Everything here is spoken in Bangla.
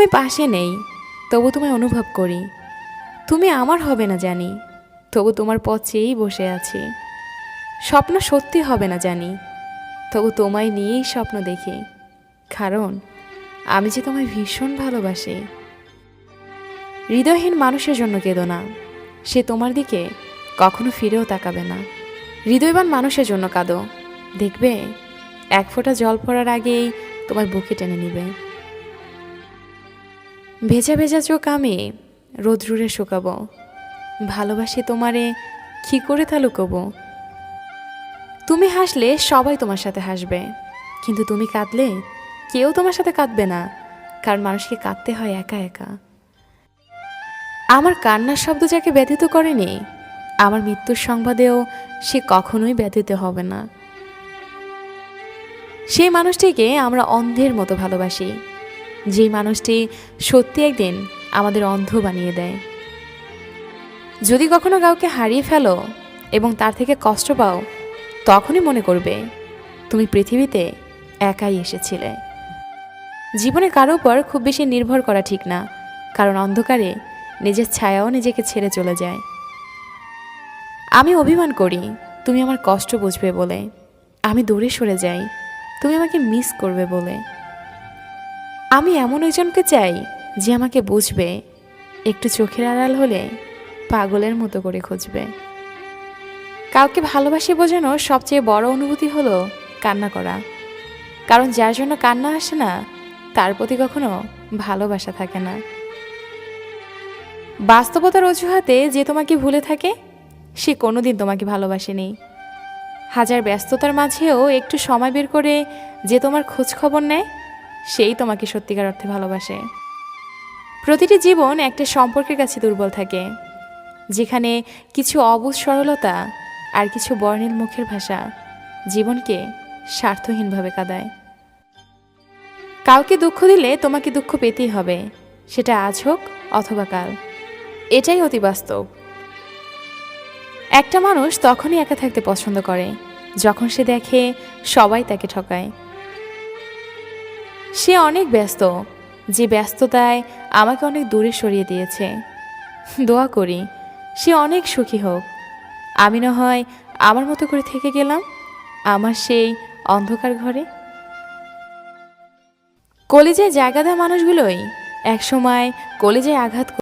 তুমি পাশে নেই, তবু তোমায় অনুভব করি। তুমি আমার হবে না জানি, তবু তোমার পথ চেয়েই বসে আছি। স্বপ্ন সত্যি হবে না জানি, তবু তোমায় নিয়েই স্বপ্ন দেখি। কারণ আমি যে তোমায় ভীষণ ভালোবাসি। হৃদয়হীন মানুষের জন্য কেঁদো না, সে তোমার দিকে কখনো ফিরেও তাকাবে না। হৃদয়বান মানুষের জন্য কাঁদো, দেখবে এক ফোঁটা জল পড়ার আগেই তোমার বুকে টেনে নিবে। ভেজা ভেজা চোখ আমি রোদ্রুরে শুকাবো, ভালোবাসি তোমারে কি করে তা লুকোবো। তুমি হাসলে সবাই তোমার সাথে হাসবে, কিন্তু তুমি কাঁদলে কেউ তোমার সাথে কাঁদবে না, কারণ মানুষকে কাঁদতে হয় একা একা। আমার কান্নার শব্দ যাকে ব্যথিত করেনি, আমার মৃত্যুর সংবাদেও সে কখনোই ব্যথিত হবে না। সেই মানুষটিকে আমরা অন্ধের মতো ভালোবাসি, যেই মানুষটি সত্যি একদিন আমাদের অন্ধ বানিয়ে দেয়। যদি কখনো কাউকে হারিয়ে ফেলো এবং তার থেকে কষ্ট পাও, তখনই মনে করবে তুমি পৃথিবীতে একাই এসেছিলে। জীবনে কারো উপর খুব বেশি নির্ভর করা ঠিক না, কারণ অন্ধকারে নিজের ছায়াও নিজেকে ছেড়ে চলে যায়। আমি অভিমান করি তুমি আমার কষ্ট বুঝবে বলে, আমি দূরে সরে যাই তুমি আমাকে মিস করবে বলে। আমি এমন একজনকে চাই যে আমাকে বুঝবে, একটু চোখের আড়াল হলে পাগলের মতো করে খুঁজবে। কাউকে ভালোবাসি বোঝানোর সবচেয়ে বড় অনুভূতি হলো কান্না করা, কারণ যার জন্য কান্না আসে না তার প্রতি কখনো ভালোবাসা থাকে না। বাস্তবতার অজুহাতে যে তোমাকে ভুলে থাকে সে কোনোদিন তোমাকে ভালোবাসেনি। হাজার ব্যস্ততার মাঝেও একটু সময় বের করে যে তোমার খোঁজ খবর নেয় সেই তোমাকে সত্যিকার অর্থে ভালোবাসে। প্রতিটি জীবন একটা সম্পর্কের কাছে দুর্বল থাকে, যেখানে কিছু অবুঝ সরলতা আর কিছু বর্ণিল মুখের ভাষা জীবনকে স্বার্থহীনভাবে কাঁদায়। কাউকে দুঃখ দিলে তোমাকে দুঃখ পেতেই হবে, সেটা আজ হোক অথবা কাল। এটাই অতি বাস্তব। একটা মানুষ তখনই একা থাকতে পছন্দ করে যখন সে দেখে সবাই তাকে ঠকায়। সে অনেক ব্যস্ত, যে ব্যস্ততায় আমাকে অনেক দূরে সরিয়ে দিয়েছে। দোয়া করি সে অনেক সুখী হোক, আমি না হয় আমার মতো করে থেকে গেলাম আমার সেই অন্ধকার ঘরে। কলিজায় জায়গা দেওয়া মানুষগুলোই একসময় কলিজায় আঘাত